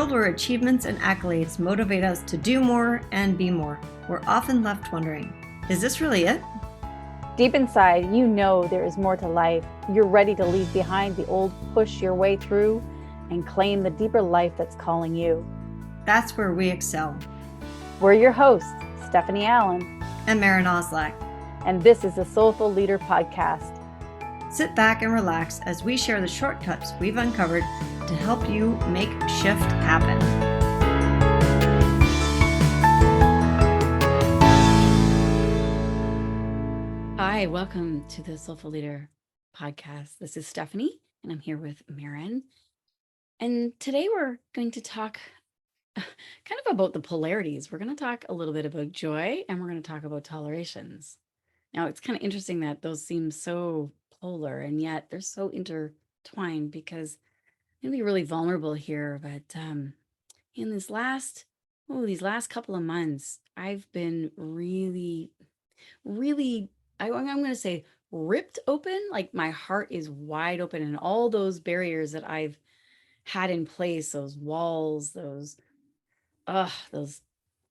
world where achievements and accolades motivate us to do more and be more, we're often left wondering, is this really it? Deep inside, you know there is more to life. You're ready to leave behind the old, push your way through, and claim the deeper life that's calling you. That's where we excel. We're your hosts, Stephanie Allen and Maren and and this is the Soulful Leader Podcast. Sit back and relax as we share the shortcuts we've uncovered to help you make shift happen. Hi, welcome to the Soulful Leader Podcast. This is Stephanie, and I'm here with Maren. And today we're going to talk kind of about the polarities. We're going to talk a little bit about joy, and we're going to talk about tolerations. Now, it's kind of interesting that those seem so polar, and yet they're so intertwined because I'm going to be really vulnerable here. But in these last couple of months, I've been really, I'm going to say ripped open. Like my heart is wide open, and all those barriers that I've had in place, those walls, those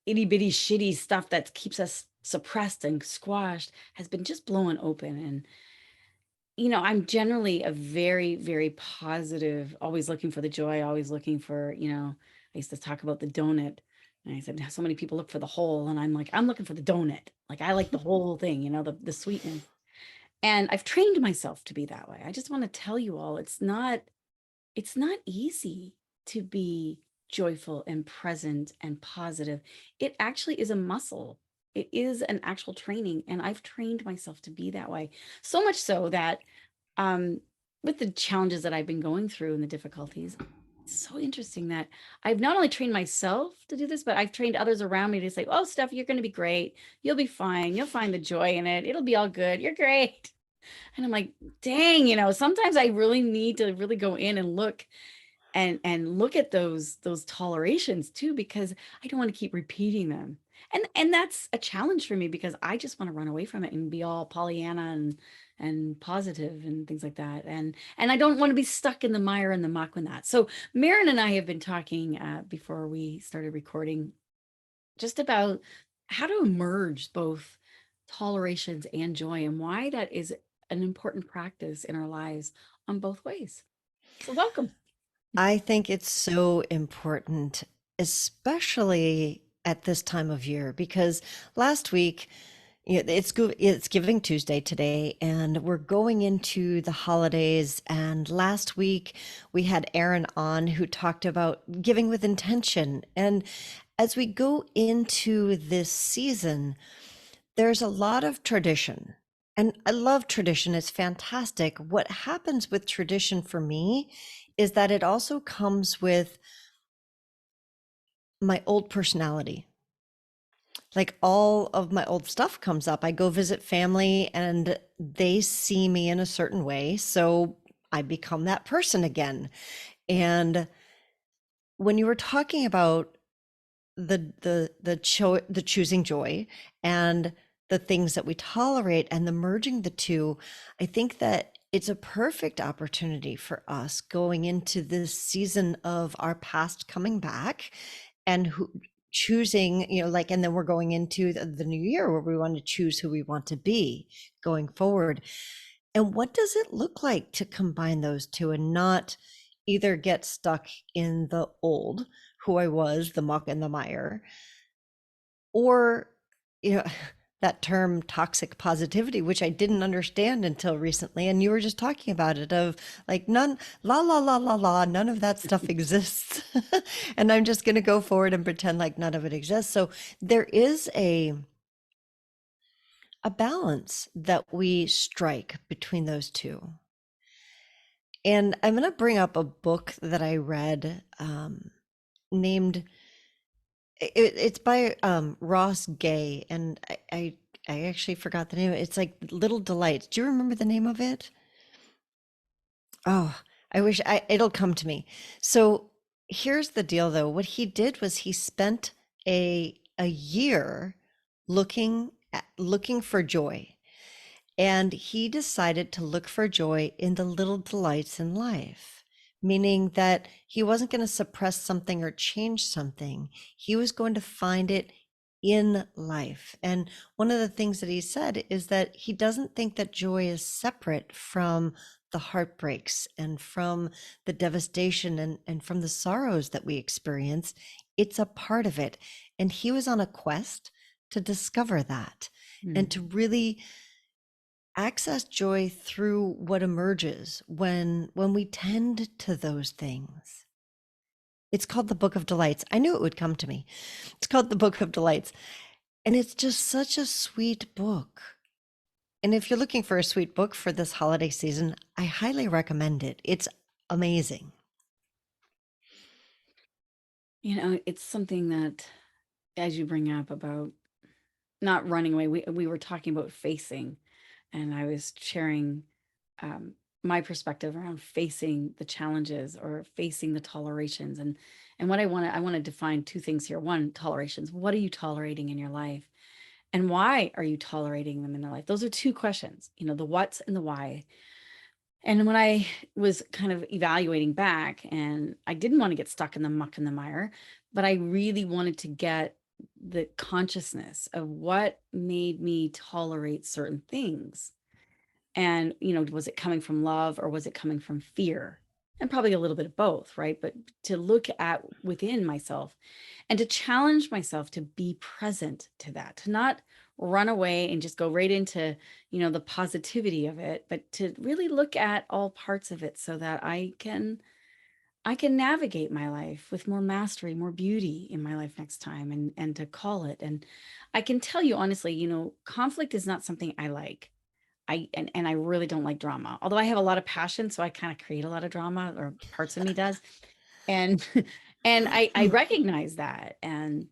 itty bitty shitty stuff that keeps us suppressed and squashed has been just blowing open. And I'm generally a very, very positive, always looking for the joy, always looking for, I used to talk about the donut. And I said, so many people look for the whole, and I'm like, I'm looking for the donut. Like I like the whole thing, the sweetness. And I've trained myself to be that way. I just want to tell you all, it's not easy to be joyful and present and positive. It actually is a muscle. It is an actual training, and I've trained myself to be that way. So much so that with the challenges that I've been going through and the difficulties, it's so interesting that I've not only trained myself to do this, but I've trained others around me to say, oh, Steph, you're going to be great. You'll be fine. You'll find the joy in it. It'll be all good. You're great. And I'm like, dang, sometimes I really need to really go in and look look at those tolerations too, because I don't want to keep repeating them. And that's a challenge for me because I just want to run away from it and be all Pollyanna and positive and things like that. And I don't want to be stuck in the mire and the muck with that. So Maren and I have been talking before we started recording just about how to merge both tolerations and joy, and why that is an important practice in our lives on both ways. So welcome. I think it's so important, especially at this time of year, because last week, it's Giving Tuesday today, and we're going into the holidays. And last week we had Aaron on who talked about giving with intention. And as we go into this season, there's a lot of tradition. And I love tradition. It's fantastic. What happens with tradition for me is that it also comes with my old personality. Like all of my old stuff comes up. I go visit family and they see me in a certain way. So I become that person again. And when you were talking about the choosing joy and the things that we tolerate and the merging the two, I think that it's a perfect opportunity for us going into this season of our past coming back and choosing, and then we're going into the new year where we want to choose who we want to be going forward. And what does it look like to combine those two and not either get stuck in the old, who I was, the muck and the mire, or, that term toxic positivity, which I didn't understand until recently. And you were just talking about it of like, none, la, la, la, la, la, none of that stuff exists. And I'm just going to go forward and pretend like none of it exists. So there is a balance that we strike between those two. And I'm going to bring up a book that I read named, it's by Ross Gay, and I actually forgot the name. It's like Little Delights. Do you remember the name of it? Oh, I wish it'll come to me. So here's the deal though. What he did was he spent a year looking for joy. And he decided to look for joy in the little delights in life, meaning that he wasn't going to suppress something or change something. He was going to find it in life. And one of the things that he said is that he doesn't think that joy is separate from the heartbreaks and from the devastation and from the sorrows that we experience. It's a part of it. And he was on a quest to discover that and Mm. to really access joy through what emerges when we tend to those things. It's called the Book of Delights. I knew it would come to me. It's called the Book of Delights, and it's just such a sweet book. And if you're looking for a sweet book for this holiday season, I highly recommend it. It's amazing. It's something that, as you bring up about not running away, we were talking about facing, and I was sharing um, my perspective around facing the challenges or facing the tolerations, and what I want to define two things here. One, tolerations. What are you tolerating in your life, and why are you tolerating them in your life? Those are two questions. The what's and the why. And when I was kind of evaluating back, and I didn't want to get stuck in the muck and the mire, but I really wanted to get the consciousness of what made me tolerate certain things. And, was it coming from love or was it coming from fear? And probably a little bit of both, right? But to look at within myself and to challenge myself to be present to that, to not run away and just go right into, the positivity of it, but to really look at all parts of it so that I can navigate my life with more mastery, more beauty in my life next time, and to call it. And I can tell you honestly, conflict is not something I like. And I really don't like drama. Although I have a lot of passion, so I kind of create a lot of drama, or parts of me does. And and I recognize that, and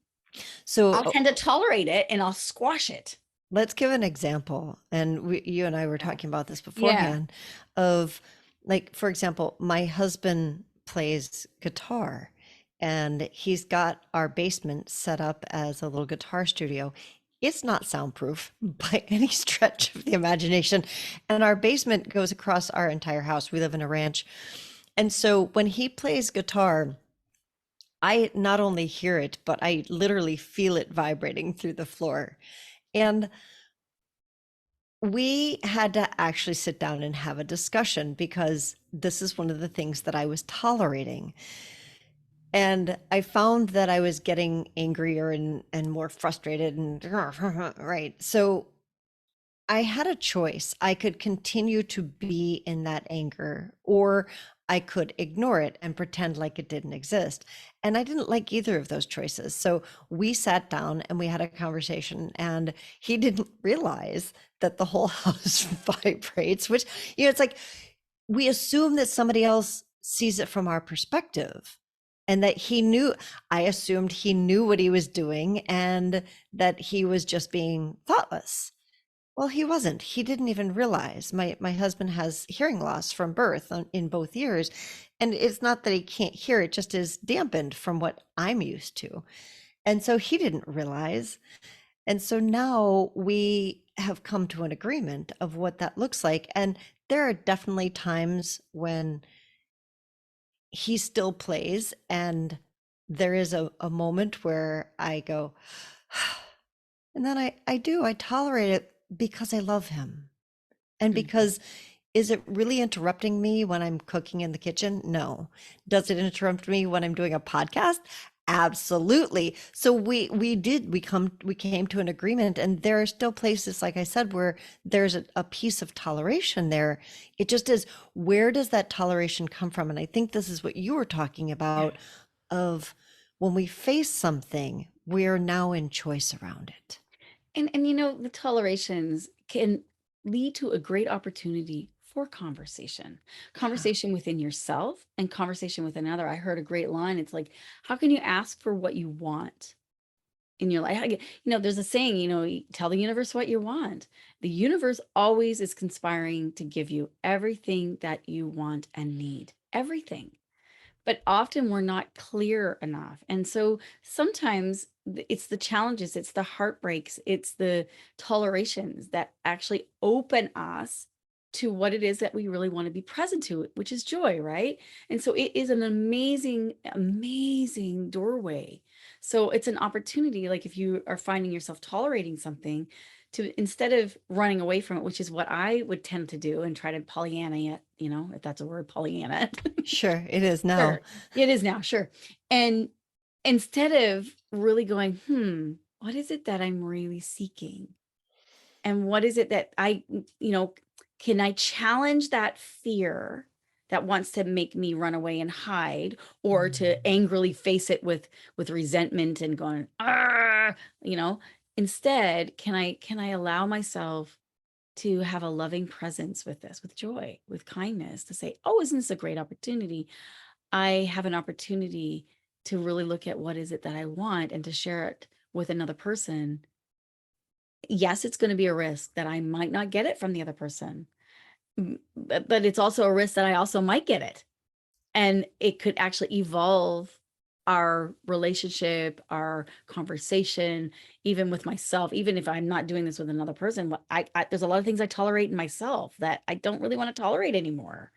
So I'll tend to tolerate it and I'll squash it. let's give an example. And you and I were Yeah. talking about this Yeah. beforehand of, like, for example, my husband plays guitar and he's got our basement set up as a little guitar studio. It's not soundproof by any stretch of the imagination. And our basement goes across our entire house. We live in a ranch. And so when he plays guitar, I not only hear it, but I literally feel it vibrating through the floor. And we had to actually sit down and have a discussion because this is one of the things that I was tolerating. And I found that I was getting angrier and more frustrated and right. So I had a choice. I could continue to be in that anger, or I could ignore it and pretend like it didn't exist. And I didn't like either of those choices. So we sat down and we had a conversation, and he didn't realize that the whole house vibrates, which, it's like we assume that somebody else sees it from our perspective. And that he knew, I assumed he knew what he was doing and that he was just being thoughtless. Well, he wasn't. He didn't even realize. My husband has hearing loss from birth in both ears, and it's not that he can't hear, it just is dampened from what I'm used to. And so he didn't realize. And so now we have come to an agreement of what that looks like. And there are definitely times when he still plays, and there is a moment where I go, and then I tolerate it because I love him. And Mhm. because, is it really interrupting me when I'm cooking in the kitchen? No. Does it interrupt me when I'm doing a podcast? Absolutely. So we came to an agreement, and there are still places, like I said, where there's a piece of toleration there. It just is, where does that toleration come from? And I think this is what you were talking Yeah. about, of when we face something, we're now in choice around it. And the tolerations can lead to a great opportunity for conversation. Yeah. Conversation within yourself and conversation with another. I heard a great line. It's like, how can you ask for what you want in your life? There's a saying, tell the universe what you want. The universe always is conspiring to give you everything that you want and need. Everything. But often we're not clear enough. And so sometimes it's the challenges, it's the heartbreaks, it's the tolerations that actually open us to what it is that we really want to be present to, which is joy, right? And so it is an amazing, amazing doorway. So it's an opportunity, like if you are finding yourself tolerating something, to instead of running away from it, which is what I would tend to do and try to Pollyanna it, if that's a word, Pollyanna. Sure, it is now. Sure. It is now, sure. And instead of really going, what is it that I'm really seeking? And what is it that can I challenge that fear that wants to make me run away and hide, or to angrily face it with resentment and going, ah, instead, can I allow myself to have a loving presence with this, with joy, with kindness, to say, oh, isn't this a great opportunity? I have an opportunity to really look at what is it that I want and to share it with another person. Yes, it's going to be a risk that I might not get it from the other person, but it's also a risk that I also might get it. And it could actually evolve our relationship, our conversation, even with myself. Even if I'm not doing this with another person, there's a lot of things I tolerate in myself that I don't really want to tolerate anymore.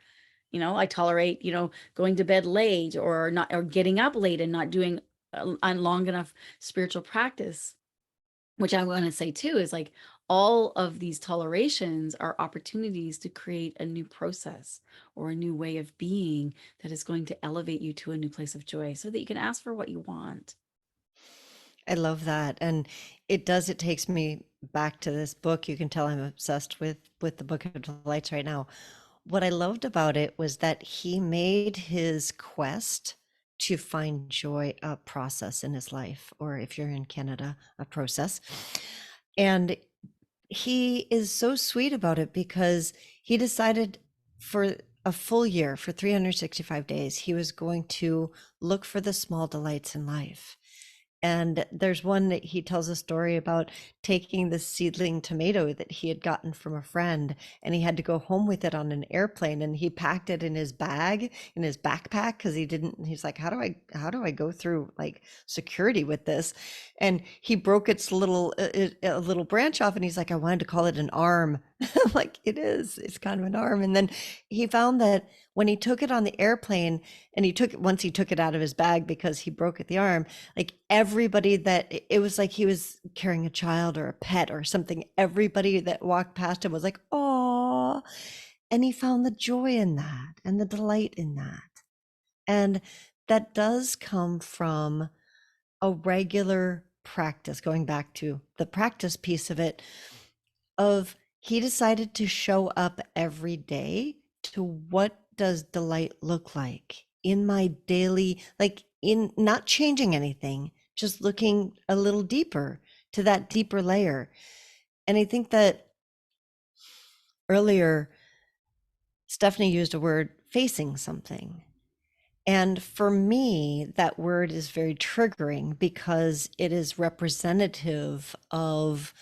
I tolerate, going to bed late, or not, or getting up late and not doing a long enough spiritual practice. Which I want to say too is, like, all of these tolerations are opportunities to create a new process or a new way of being that is going to elevate you to a new place of joy, so that you can ask for what you want. I love that. And it takes me back to this book. You can tell I'm obsessed with the Book of Delights right now. What I loved about it was that he made his quest to find joy a process in his life, or if you're in Canada, a process. And he is so sweet about it, because he decided for a full year, for 365 days, he was going to look for the small delights in life. And there's one that he tells a story about taking the seedling tomato that he had gotten from a friend, and he had to go home with it on an airplane, and he packed it in his bag, in his backpack, because he's like, how do I go through like security with this? And he broke its a little branch off, and he's like, I wanted to call it an arm. Like, it's kind of an arm. And then he found that when he took it on the airplane, and once he took it out of his bag because he broke the arm, like everybody that it was like he was carrying a child or a pet or something. Everybody that walked past him was like, oh, and he found the joy in that and the delight in that. And that does come from a regular practice, going back to the practice piece of it, of he decided to show up every day to what does delight look like in my daily, like, in not changing anything, just looking a little deeper to that deeper layer. And I think that earlier Stephanie used a word, facing something. And for me, that word is very triggering, because it is representative of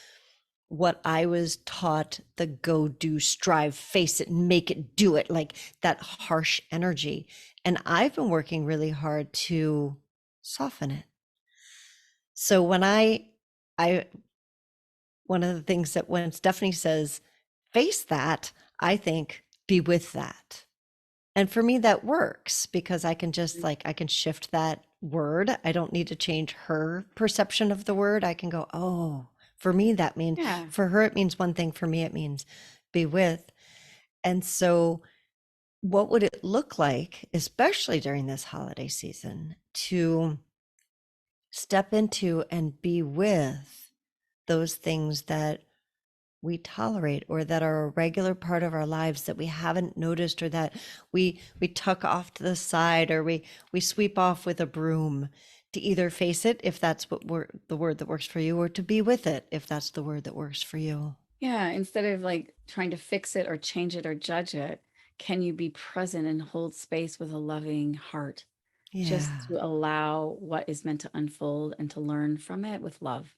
what I was taught, the go, do, strive, face it, make it, do it, like that harsh energy. And I've been working really hard to soften it. So one of the things that when Stephanie says, face that, I think, be with that. And for me, that works, because I can just I can shift that word. I don't need to change her perception of the word. I can go, oh, for me, that means, Yeah. for her, it means one thing. For me, it means be with. And so what would it look like, especially during this holiday season, to step into and be with those things that we tolerate, or that are a regular part of our lives that we haven't noticed, or that we tuck off to the side, or we sweep off with a broom, to either face it if that's the word that works for you, or to be with it if that's the word that works for you. Yeah, instead of like trying to fix it or change it or judge it, can you be present and hold space with a loving heart, just Yeah. to allow what is meant to unfold and to learn from it with love?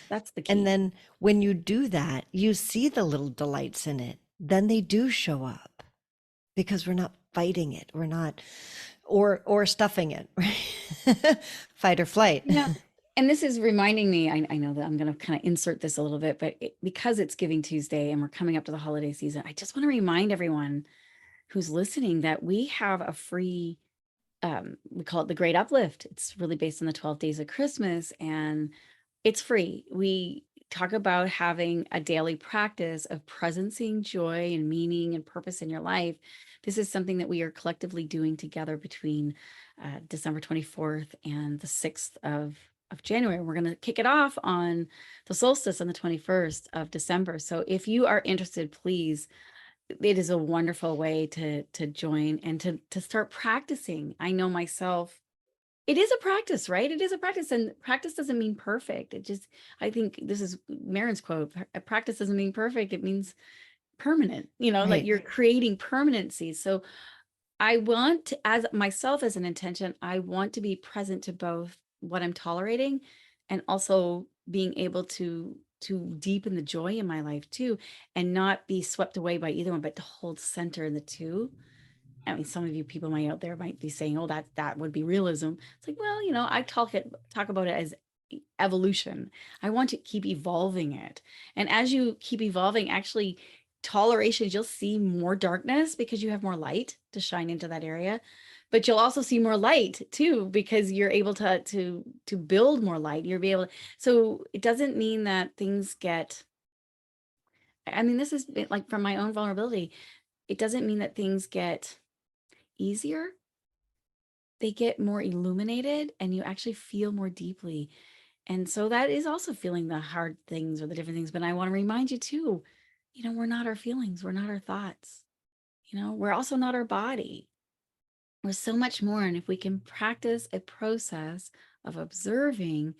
That's the And key. then when you do that, you see the little delights in it. Then they do show up, because we're not fighting it. We're not, or stuffing it, right? Fight or flight. Yeah. And this is reminding me, I know that I'm going to kind of insert this a little bit, but because it's Giving Tuesday and we're coming up to the holiday season, I just want to remind everyone who's listening that we have a free, we call it the Great Uplift. It's really based on the 12 days of Christmas, and it's free. We talk about having a daily practice of presencing joy and meaning and purpose in your life. This is something that we are collectively doing together between December 24th and the 6th of January. We're going to kick it off on the solstice on the 21st of December. So if you are interested, please, it is a wonderful way to join and to start practicing. I know myself, it is a practice, right? It is a practice, and practice doesn't mean perfect. It just, I think this is Maren's quote, practice doesn't mean perfect. It means permanent, like Right. you're creating permanency. So I want to, as myself as an intention, I want to be present to both what I'm tolerating and also being able to deepen the joy in my life too, and not be swept away by either one, but to hold center in the two. I mean, some of you people might out there might be saying, "Oh, that would be realism." It's like, well, I talk about it as evolution. I want to keep evolving it, and as you keep evolving, actually, tolerations, you'll see more darkness because you have more light to shine into that area, but you'll also see more light too because you're able to build more light. You'll be able. So it doesn't mean that things get. I mean, this is like from my own vulnerability. It doesn't mean that things get easier. They get more illuminated and you actually feel more deeply. And so that is also feeling the hard things or the different things. But I want to remind you too, we're not our feelings, we're not our thoughts, we're also not our body. We're so much more. And if we can practice a process of observing,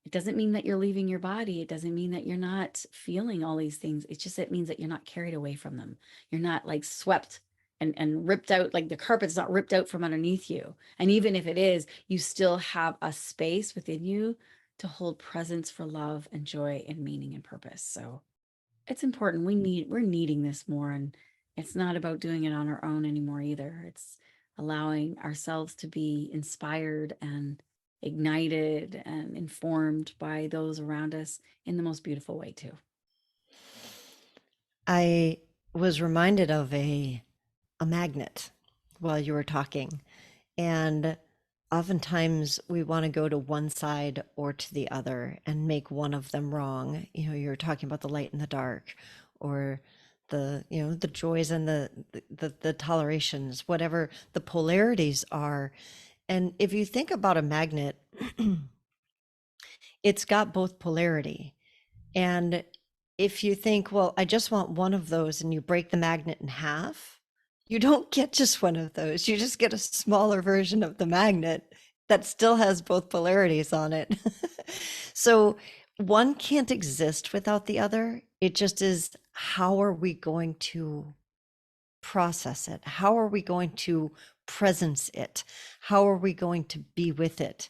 it doesn't mean that you're leaving your body. It doesn't mean that you're not feeling all these things. It means that you're not carried away from them. You're not like swept and ripped out, like the carpet's not ripped out from underneath you. And even if it is, you still have a space within you to hold presence for love and joy and meaning and purpose. So it's important. We're needing this more. And it's not about doing it on our own anymore either. It's allowing ourselves to be inspired and ignited and informed by those around us in the most beautiful way too. I was reminded of a magnet while you were talking. And oftentimes we want to go to one side or to the other and make one of them wrong. You're talking about the light and the dark, or the joys and the tolerations, whatever the polarities are. And if you think about a magnet, it's got both polarity. And if you think, well, I just want one of those, and you break the magnet in half, you don't get just one of those. You just get a smaller version of the magnet that still has both polarities on it. So one can't exist without the other. It just is, how are we going to process it? How are we going to presence it? How are we going to be with it?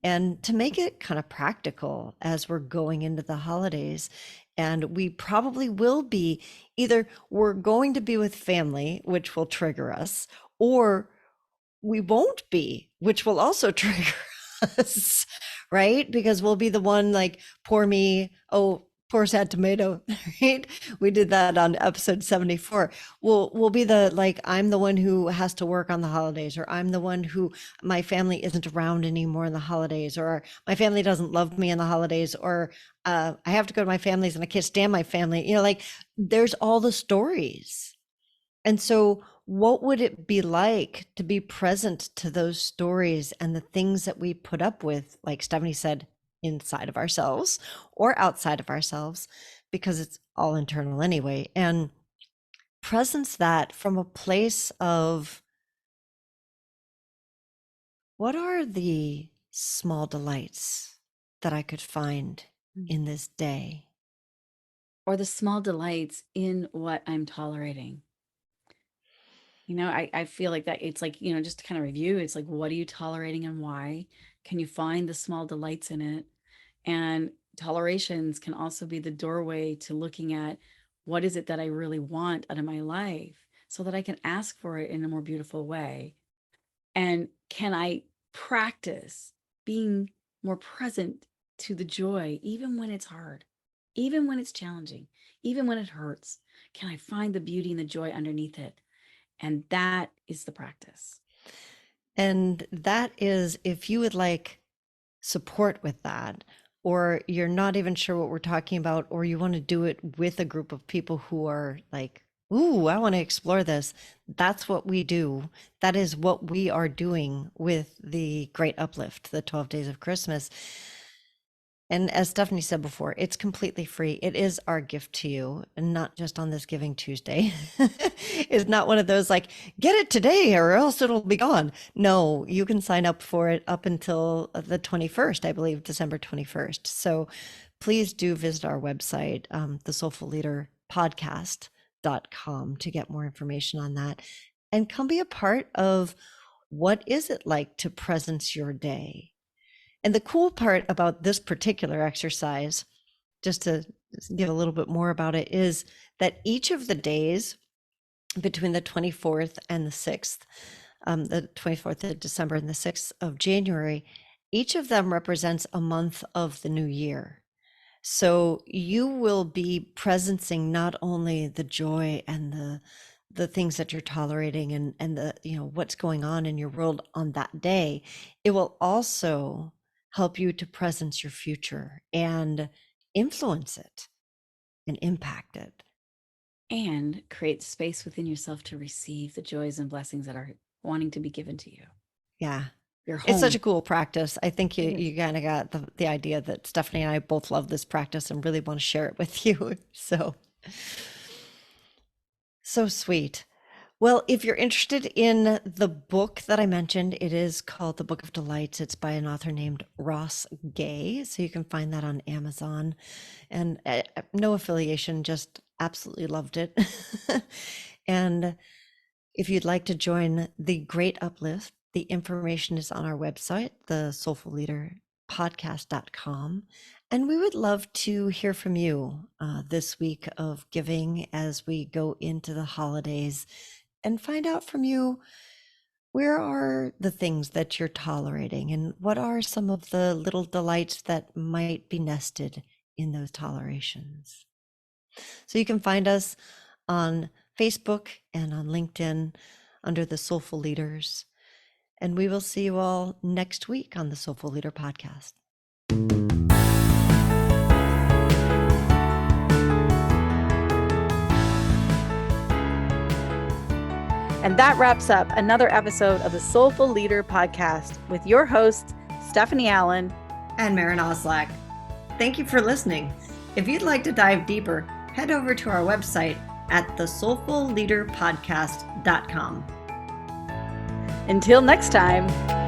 And to make it kind of practical as we're going into the holidays, and we probably will be, either we're going to be with family, which will trigger us, or we won't be, which will also trigger us, right? Because we'll be the one like, poor me, oh, poor sad tomato, right? We did that on episode 74. We'll be the like, I'm the one who has to work on the holidays, or I'm the one who, my family isn't around anymore in the holidays, or my family doesn't love me in the holidays, or I have to go to my family's and I can't stand my family. Like there's all the stories. And so, what would it be like to be present to those stories and the things that we put up with, like Stephanie said, inside of ourselves or outside of ourselves, because it's all internal anyway, and presence that from a place of, what are the small delights that I could find in this day? Or the small delights in what I'm tolerating. I feel like that it's like, just to kind of review, it's like, what are you tolerating and why? Can you find the small delights in it? And tolerations can also be the doorway to looking at what is it that I really want out of my life so that I can ask for it in a more beautiful way. And can I practice being more present to the joy, even when it's hard, even when it's challenging, even when it hurts? Can I find the beauty and the joy underneath it? And that is the practice. And that is, if you would like support with that, or you're not even sure what we're talking about, or you want to do it with a group of people who are like, ooh, I want to explore this. That's what we do. That is what we are doing with the Great Uplift, the 12 Days of Christmas. And as Stephanie said before, it's completely free. It is our gift to you, and not just on this Giving Tuesday. It's not one of those like, get it today or else it'll be gone. No, you can sign up for it up until the 21st, I believe, December 21st. So please do visit our website, the Soulful Leader podcast.com, to get more information on that, and come be a part of what is it like to presence your day. And the cool part about this particular exercise, just to give a little bit more about it, is that each of the days between the 24th and the 6th, the 24th of December and the 6th of January, each of them represents a month of the new year. So you will be presencing not only the joy and the things that you're tolerating and the, what's going on in your world on that day, it will also help you to presence your future and influence it and impact it. And create space within yourself to receive the joys and blessings that are wanting to be given to you. Yeah. Your home. It's such a cool practice. I think It is. you kind of got the idea that Stephanie and I both love this practice and really want to share it with you. So sweet. Well, if you're interested in the book that I mentioned, it is called The Book of Delights. It's by an author named Ross Gay. So you can find that on Amazon. And no affiliation, just absolutely loved it. And if you'd like to join the Great Uplift, the information is on our website, the Soulful Leader podcast.com. And we would love to hear from you this week of giving as we go into the holidays, and find out from you, where are the things that you're tolerating and what are some of the little delights that might be nested in those tolerations. So you can find us on Facebook and on LinkedIn under the Soulful Leaders. And we will see you all next week on the Soulful Leader podcast. And that wraps up another episode of the Soulful Leader podcast with your hosts, Stephanie Allen and Maren Oslack. Thank you for listening. If you'd like to dive deeper, head over to our website at thesoulfulleaderpodcast.com. Until next time.